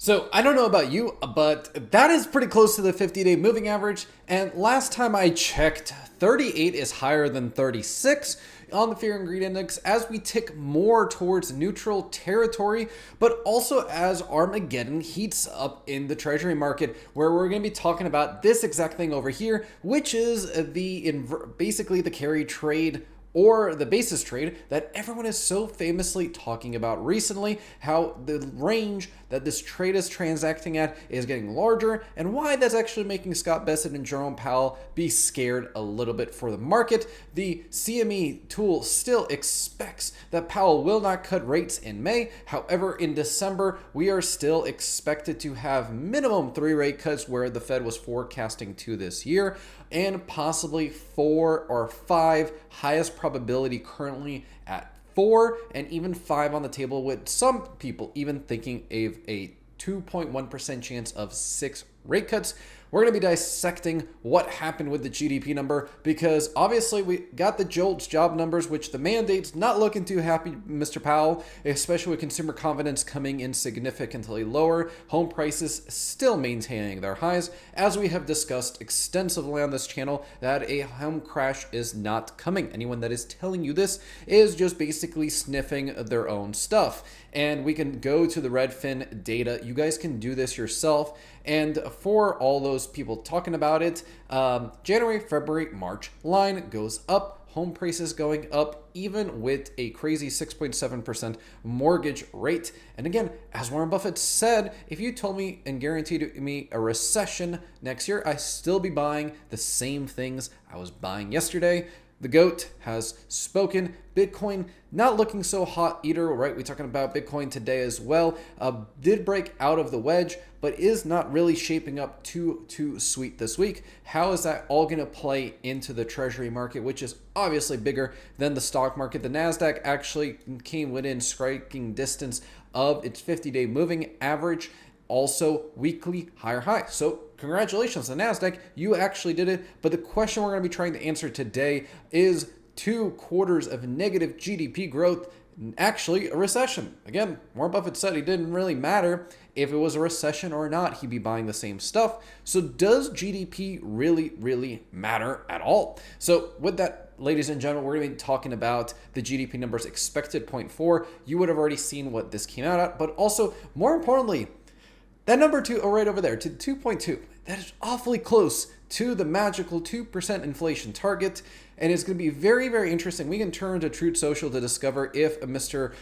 So I don't know about you, but that is pretty close to the 50-day moving average. And last time I checked, 38 is higher than 36 on the fear and greed index as we tick more towards neutral territory, but also as Armageddon heats up in the treasury market, where we're going to be talking about this exact thing over here, which is basically the carry trade or the basis trade that everyone is so famously talking about recently, how the range that this trade is transacting at is getting larger, and why that's actually making Scott Bessent and Jerome Powell be scared a little bit for the market. The CME tool still expects that Powell will not cut rates in May. However, in December, we are still expected to have minimum 3 rate cuts where the Fed was forecasting to this year, and possibly 4 or 5, highest probability currently at 4, and even 5 on the table, with some people even thinking of a 2.1% chance of 6 rate cuts. We're going to be dissecting what happened with the GDP number, because obviously we got the JOLTS job numbers, which the mandate's not looking too happy, Mr. Powell, especially with consumer confidence coming in significantly lower, home prices still maintaining their highs, as we have discussed extensively on this channel that a home crash is not coming. Anyone that is telling you this is just basically sniffing their own stuff. And we can go to the Redfin data. You guys can do this yourself. And for all those people talking about it, January, February, March line goes up. Home prices going up, even with a crazy 6.7% mortgage rate. And again, as Warren Buffett said, if you told me and guaranteed me a recession next year, I'd still be buying the same things I was buying yesterday. The GOAT has spoken. Bitcoin not looking so hot either, right? We're talking about Bitcoin today as well. Did break out of the wedge, but is not really shaping up too sweet this week. How is that all going to play into the treasury market, which is obviously bigger than the stock market? The NASDAQ actually came within striking distance of its 50-day moving average, also weekly higher high. So congratulations, the NASDAQ, you actually did it. But the question we're going to be trying to answer today is 2 quarters of negative GDP growth actually a recession? Again, Warren Buffett said it didn't really matter if it was a recession or not, he'd be buying the same stuff. So does GDP really matter at all? So with that, ladies and gentlemen, we're going to be talking about the GDP numbers expected 0.4. You would have already seen what this came out at, but also more importantly, that number 2, right over there, to 2.2, that is awfully close to the magical 2% inflation target. And it's going to be very interesting. We can turn to Truth Social to discover if Mr.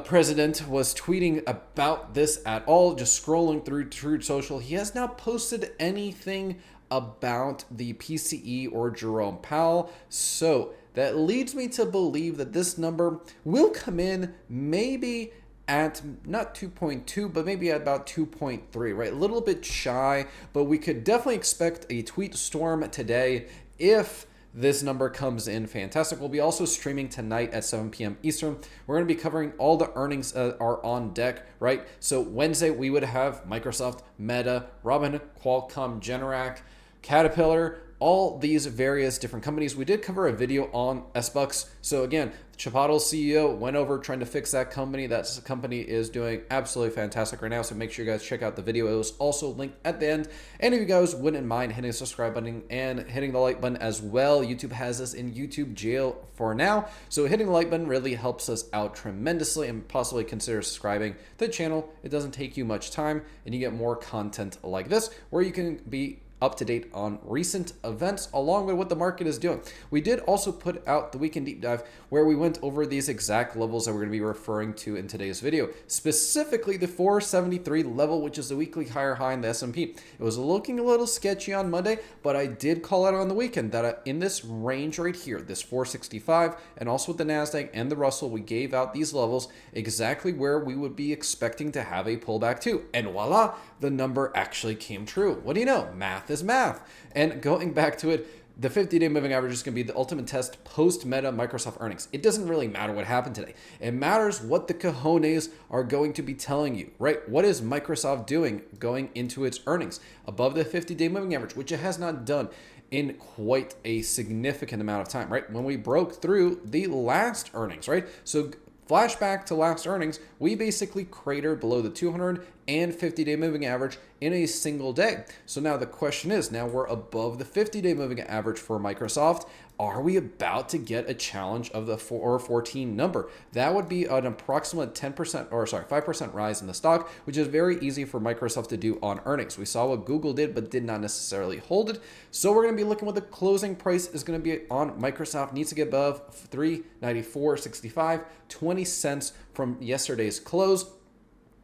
President was tweeting about this at all. Just scrolling through Truth Social, he has not posted anything about the PCE or Jerome Powell. So that leads me to believe that this number will come in maybe at not 2.2, but maybe at about 2.3, right? A little bit shy, but we could definitely expect a tweet storm today if this number comes in fantastic. We'll be also streaming tonight at 7 p.m. Eastern. We're going to be covering all the earnings that are on deck, right? So Wednesday, we would have Microsoft, Meta, Robinhood, Qualcomm, Generac, Caterpillar, all these various different companies. We did cover a video on SBucks. So again, Chapato's CEO went over trying to fix that company. That company is doing absolutely fantastic right now. So make sure you guys check out the video. It was also linked at the end. And if you guys wouldn't mind hitting the subscribe button and hitting the like button as well. YouTube has us in YouTube jail for now. So hitting the like button really helps us out tremendously, and possibly consider subscribing to the channel. It doesn't take you much time, and you get more content like this where you can be up to date on recent events along with what the market is doing. We did also put out the weekend deep dive where we went over these exact levels that we're going to be referring to in today's video, specifically the 473 level, which is the weekly higher high in the S&P. It was looking a little sketchy on Monday, but I did call out on the weekend that in this range right here, this 465, and also with the NASDAQ and the Russell, we gave out these levels exactly where we would be expecting to have a pullback to. And voila, the number actually came true. What do you know? Math is math. And going back to it, the 50-day moving average is going to be the ultimate test post-Meta Microsoft earnings. It doesn't really matter what happened today. It matters what the cojones are going to be telling you, right? What is Microsoft doing going into its earnings above the 50-day moving average, which it has not done in quite a significant amount of time, right? When we broke through the last earnings, right? So Flashback to last earnings, we basically cratered below the 200 and 50-day moving average in a single day. So now the question is, now we're above the 50-day moving average for Microsoft. Are we about to get a challenge of the 414 number? That would be an approximate 5% rise in the stock, which is very easy for Microsoft to do on earnings. We saw what Google did, but did not necessarily hold it. So we're going to be looking what the closing price is going to be on Microsoft. Needs to get above 394.65, 20 cents from yesterday's close.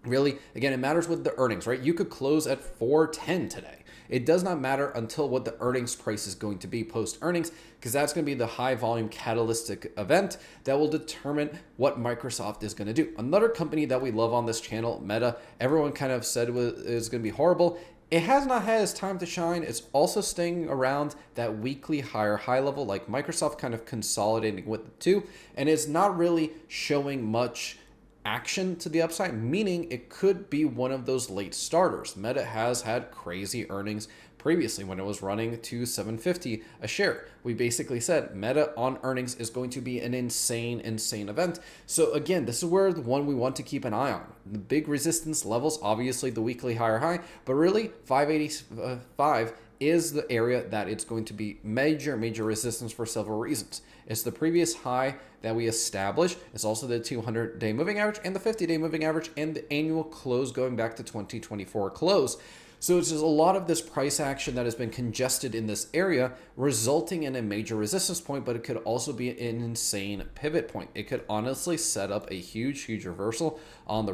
Really, again, it matters with the earnings, right? You could close at 410 today. It does not matter until what the earnings price is going to be post earnings, because that's going to be the high volume catalytic event that will determine what Microsoft is going to do. Another company that we love on this channel, Meta, everyone kind of said is going to be horrible. It has not had its time to shine. It's also staying around that weekly high level, like Microsoft kind of consolidating with the two, and it's not really showing much action to the upside, meaning it could be one of those late starters. Meta has had crazy earnings previously when it was running to $7.50 a share. We basically said Meta on earnings is going to be an insane event. So again, this is where the one we want to keep an eye on. The big resistance levels, obviously the weekly higher high, but really 585 is the area that it's going to be major resistance for several reasons. It's the previous high that we established. It's also the 200-day moving average and the 50-day moving average and the annual close going back to 2024 close. So it's just a lot of this price action that has been congested in this area, resulting in a major resistance point, but it could also be an insane pivot point. It could honestly set up a huge reversal on the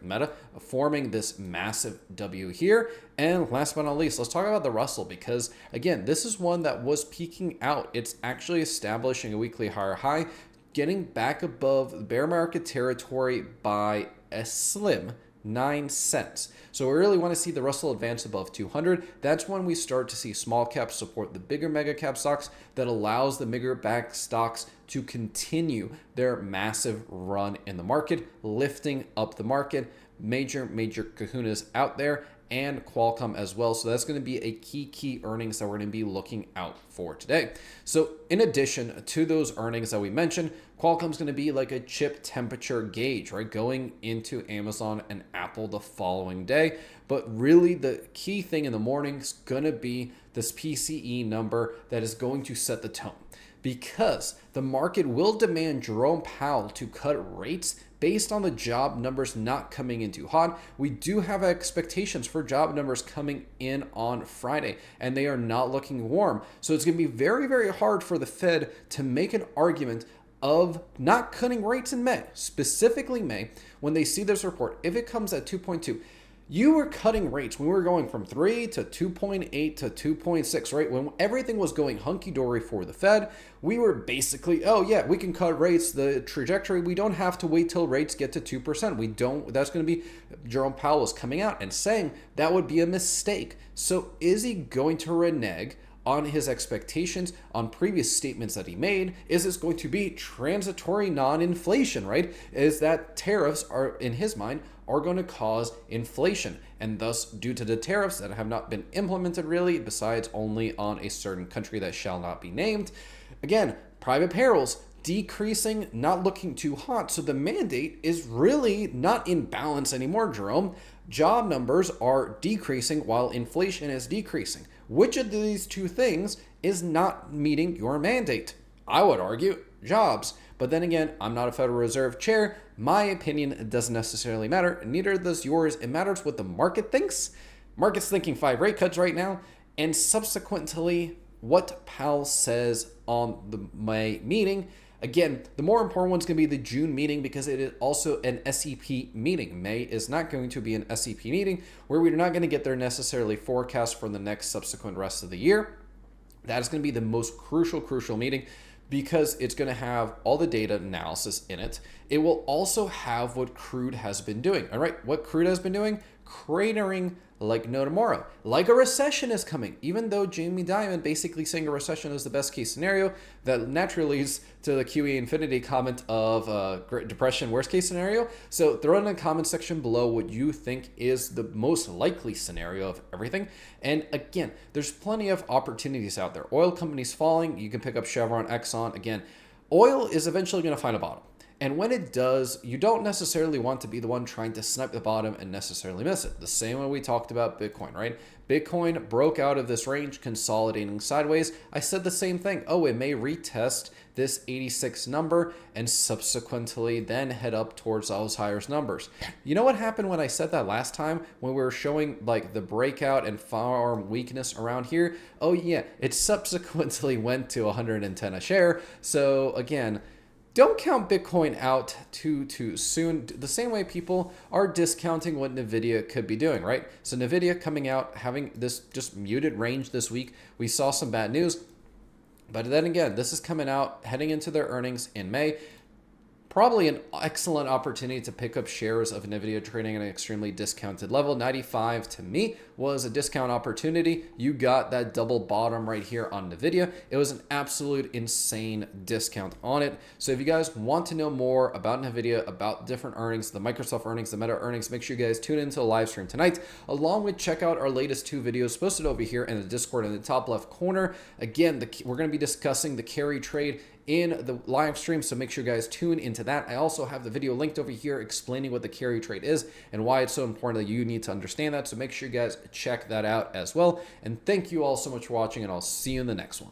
Meta forming this massive W here. And last but not least, let's talk about the Russell, because again, this is one that was peaking out. It's actually establishing a weekly higher high, getting back above the bear market territory by a slim 9 cents. So we really want to see the Russell advance above 200. That's when we start to see small caps support the bigger mega cap stocks. That allows the bigger back stocks to continue their massive run in the market, lifting up the market. Major kahunas out there, and Qualcomm as well. So that's going to be a key earnings that we're going to be looking out for today. So in addition to those earnings that we mentioned, Qualcomm's going to be like a chip temperature gauge, right? Going into Amazon and Apple the following day. But really the key thing in the morning is going to be this PCE number that is going to set the tone, because the market will demand Jerome Powell to cut rates based on the job numbers not coming in too hot. We do have expectations for job numbers coming in on Friday, and they are not looking warm. So it's going to be very hard for the Fed to make an argument of not cutting rates in May, specifically May, when they see this report. If it comes at 2.2, you were cutting rates when we were going from 3 to 2.8 to 2.6, right? When everything was going hunky-dory for the Fed, we were basically, oh yeah, we can cut rates, the trajectory, we don't have to wait till rates get to 2%. That's going to be, Jerome Powell is coming out and saying that would be a mistake. So is he going to renege on his expectations on previous statements that he made? Is this going to be transitory non-inflation, right? Is that tariffs are, in his mind, are going to cause inflation, and thus due to the tariffs that have not been implemented really, besides only on a certain country that shall not be named. Again, private payrolls decreasing, not looking too hot, so the mandate is really not in balance anymore, Jerome. Job numbers are decreasing while inflation is decreasing. Which of these two things is not meeting your mandate? I would argue jobs. But then again, I'm not a Federal Reserve chair. My opinion doesn't necessarily matter. Neither does yours. It matters what the market thinks. Market's thinking 5 rate cuts right now. And subsequently, what Powell says on the May meeting. Again, the more important one's going to be the June meeting, because it is also an SEP meeting. May is not going to be an SEP meeting where we're not going to get their necessarily forecast for the next subsequent rest of the year. That is going to be the most crucial meeting, because it's going to have all the data analysis in it. It will also have what crude has been doing. All right, what crude has been doing? Cratering like no tomorrow. Like a recession is coming. Even though Jamie Dimon basically saying a recession is the best case scenario, that naturally leads to the QE Infinity comment of Great Depression worst case scenario. So throw in the comment section below what you think is the most likely scenario of everything. And again, there's plenty of opportunities out there. Oil companies falling. You can pick up Chevron, Exxon. Again, oil is eventually going to find a bottom. And when it does, you don't necessarily want to be the one trying to snipe the bottom and necessarily miss it. The same way we talked about Bitcoin, right? Bitcoin broke out of this range, consolidating sideways. I said the same thing. Oh, it may retest this 86 number and subsequently then head up towards those higher numbers. You know what happened when I said that last time when we were showing like the breakout and farm weakness around here? Oh yeah, it subsequently went to 110 a share. So again, don't count Bitcoin out too soon. The same way people are discounting what Nvidia could be doing, right? So Nvidia coming out, having this just muted range this week. We saw some bad news, but then again, this is coming out heading into their earnings in May. Probably an excellent opportunity to pick up shares of Nvidia trading at an extremely discounted level. 95 to me was a discount opportunity. You got that double bottom right here on Nvidia. It was an absolute insane discount on it. So if you guys want to know more about Nvidia, about different earnings, the Microsoft earnings, the Meta earnings, make sure you guys tune into the live stream tonight, along with check out our latest 2 videos posted over here in the Discord in the top left corner. Again, we're going to be discussing the carry trade in the live stream, so make sure you guys tune into that. I also have the video linked over here explaining what the carry trade is and why it's so important that you need to understand that, so make sure you guys check that out as well. And thank you all so much for watching, and I'll see you in the next one.